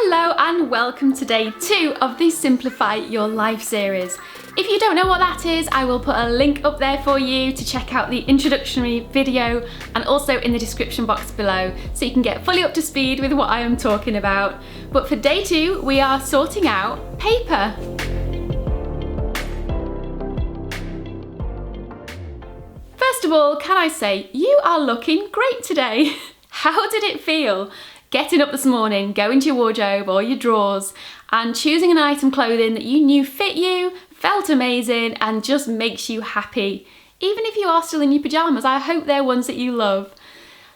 Hello and welcome to day 2 of the Simplify Your Life series. If you don't know what that is, I will put a link up there for you to check out the introductory video and also in the description box below so you can get fully up to speed with what I am talking about. But for day 2, we are sorting out paper. First of all, can I say, you are looking great today. How did it feel? Getting up this morning, going to your wardrobe or your drawers and choosing an item of clothing that you knew fit you, felt amazing and just makes you happy. Even if you are still in your pyjamas, I hope they're ones that you love.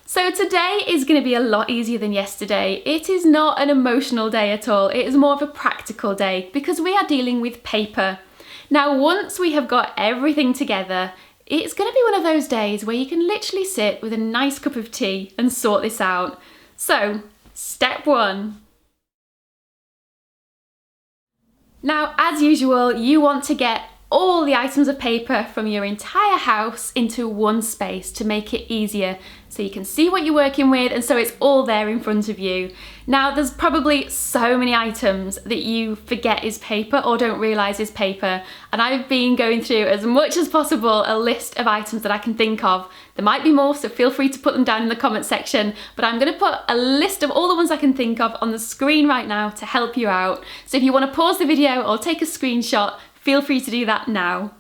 So today is going to be a lot easier than yesterday. It is not an emotional day at all. It is more of a practical day because we are dealing with paper. Now, once we have got everything together, it's going to be one of those days where you can literally sit with a nice cup of tea and sort this out. So, step 1. Now, as usual, you want to get all the items of paper from your entire house into one space to make it easier so you can see what you're working with and so it's all there in front of you. Now, there's probably so many items that you forget is paper or don't realise is paper, and I've been going through as much as possible a list of items that I can think of. There might be more, so feel free to put them down in the comment section, but I'm going to put a list of all the ones I can think of on the screen right now to help you out. So if you want to pause the video or take a screenshot, feel free to do that now.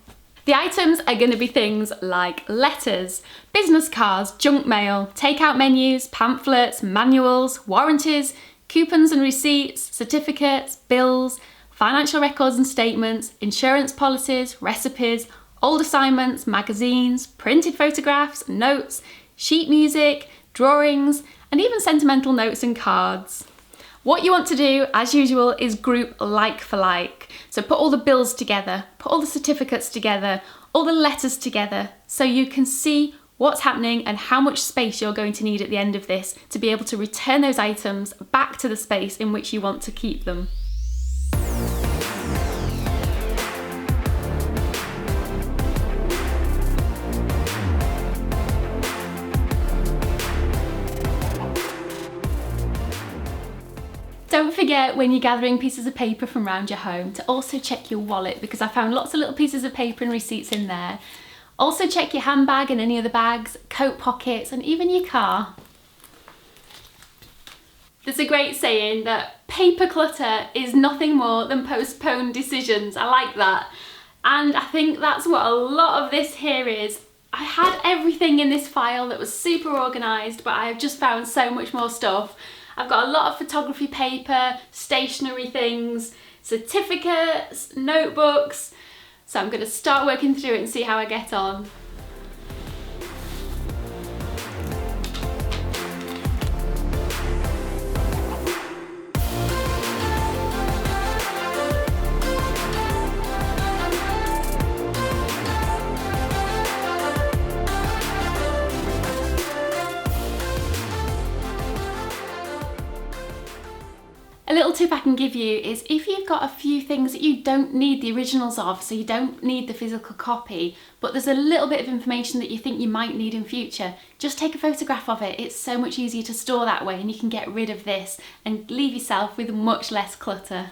The items are going to be things like letters, business cards, junk mail, takeout menus, pamphlets, manuals, warranties, coupons and receipts, certificates, bills, financial records and statements, insurance policies, recipes, old assignments, magazines, printed photographs, notes, sheet music, drawings, and even sentimental notes and cards. What you want to do, as usual, is group like for like. So put all the bills together, put all the certificates together, all the letters together, so you can see what's happening and how much space you're going to need at the end of this to be able to return those items back to the space in which you want to keep them. Don't forget when you're gathering pieces of paper from around your home to also check your wallet, because I found lots of little pieces of paper and receipts in there. Also check your handbag and any other bags, coat pockets and even your car. There's a great saying that paper clutter is nothing more than postponed decisions. I like that. And I think that's what a lot of this here is. I had everything in this file that was super organised, but I've just found so much more stuff. I've got a lot of photography paper, stationery things, certificates, notebooks. So I'm going to start working through it and see how I get on. A little tip I can give you is if you've got a few things that you don't need the originals of, so you don't need the physical copy, but there's a little bit of information that you think you might need in future, just take a photograph of it. It's so much easier to store that way and you can get rid of this and leave yourself with much less clutter.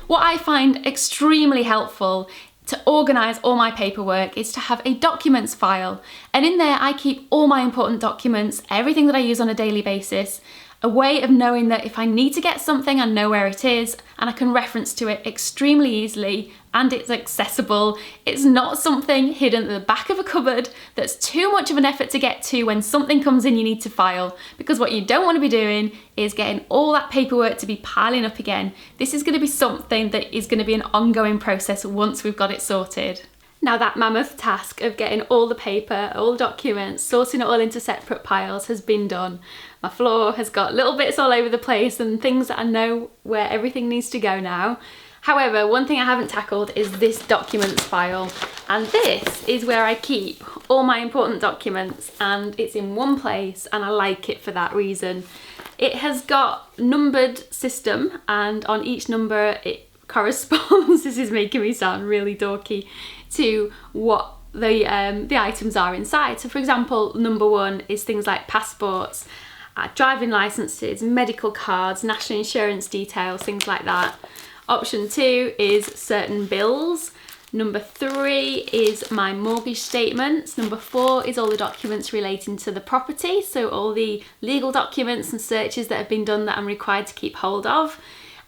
What I find extremely helpful to organise all my paperwork is to have a documents file, and in there I keep all my important documents, everything that I use on a daily basis, a way of knowing that if I need to get something I know where it is and I can reference to it extremely easily and it's accessible. It's not something hidden at the back of a cupboard that's too much of an effort to get to when something comes in you need to file, because what you don't want to be doing is getting all that paperwork to be piling up again. This is going to be something that is going to be an ongoing process once we've got it sorted. Now that mammoth task of getting all the paper, all the documents, sorting it all into separate piles has been done. My floor has got little bits all over the place and things that I know where everything needs to go now. However, one thing I haven't tackled is this documents file, and this is where I keep all my important documents, and it's in one place and I like it for that reason. It has got numbered system, and on each number it corresponds, this is making me sound really dorky, to what the items are inside. So for example, number 1 is things like passports, driving licenses, medical cards, national insurance details, things like that. Option 2 is certain bills. Number 3 is my mortgage statements. Number 4 is all the documents relating to the property, so all the legal documents and searches that have been done that I'm required to keep hold of.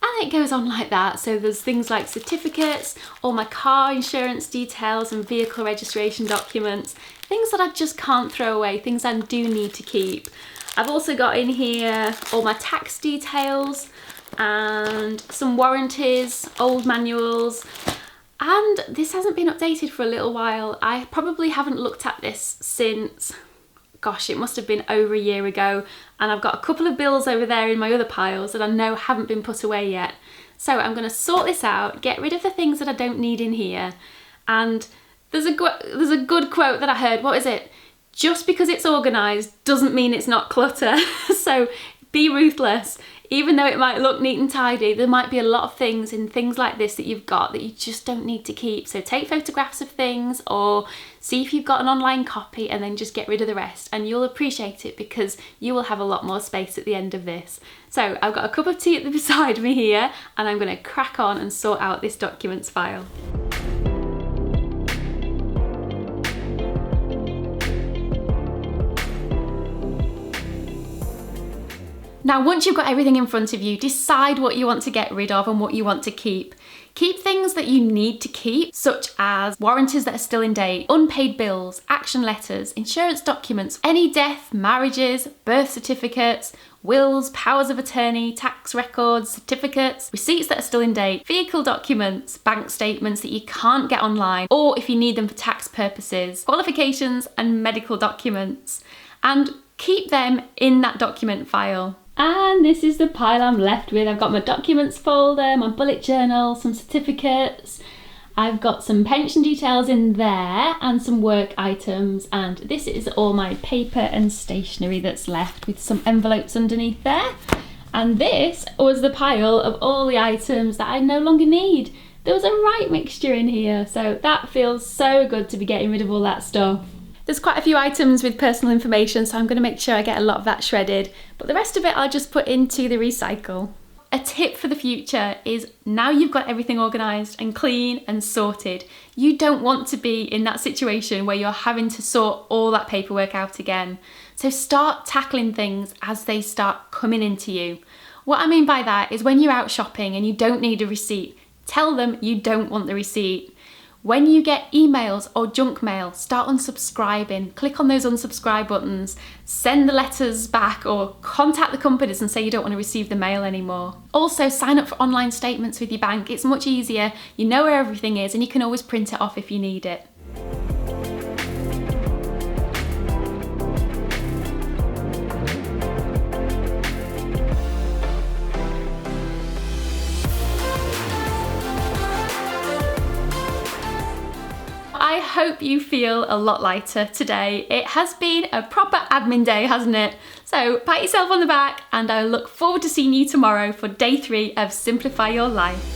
And it goes on like that. So there's things like certificates, all my car insurance details and vehicle registration documents, things that I just can't throw away, things I do need to keep. I've also got in here all my tax details and some warranties, old manuals. And this hasn't been updated for a little while. I probably haven't looked at this since, gosh, it must have been over a year ago. And I've got a couple of bills over there in my other piles that I know haven't been put away yet. So I'm going to sort this out, get rid of the things that I don't need in here. And there's a good quote that I heard. What is it? Just because it's organised doesn't mean it's not clutter. So be ruthless. Even though it might look neat and tidy, there might be a lot of things in things like this that you've got that you just don't need to keep. So take photographs of things or see if you've got an online copy and then just get rid of the rest, and you'll appreciate it because you will have a lot more space at the end of this. So I've got a cup of tea beside me here and I'm going to crack on and sort out this documents file. Now, once you've got everything in front of you, decide what you want to get rid of and what you want to keep. Keep things that you need to keep, such as warranties that are still in date, unpaid bills, action letters, insurance documents, any death, marriages, birth certificates, wills, powers of attorney, tax records, certificates, receipts that are still in date, vehicle documents, bank statements that you can't get online, or if you need them for tax purposes, qualifications and medical documents. And keep them in that document file. And this is the pile I'm left with. I've got my documents folder, my bullet journal, some certificates. I've got some pension details in there and some work items. And this is all my paper and stationery that's left with some envelopes underneath there. And this was the pile of all the items that I no longer need. There was a right mixture in here. So that feels so good to be getting rid of all that stuff. There's quite a few items with personal information, so I'm going to make sure I get a lot of that shredded, but the rest of it I'll just put into the recycle. A tip for the future is, now you've got everything organised and clean and sorted, you don't want to be in that situation where you're having to sort all that paperwork out again. So start tackling things as they start coming into you. What I mean by that is, when you're out shopping and you don't need a receipt, tell them you don't want the receipt. When you get emails or junk mail, start unsubscribing. Click on those unsubscribe buttons, send the letters back, or contact the companies and say you don't want to receive the mail anymore. Also, sign up for online statements with your bank. It's much easier. You know where everything is and you can always print it off if you need it. I hope you feel a lot lighter today. It has been a proper admin day, hasn't it? So pat yourself on the back, and I look forward to seeing you tomorrow for day 3 of Simplify Your Life.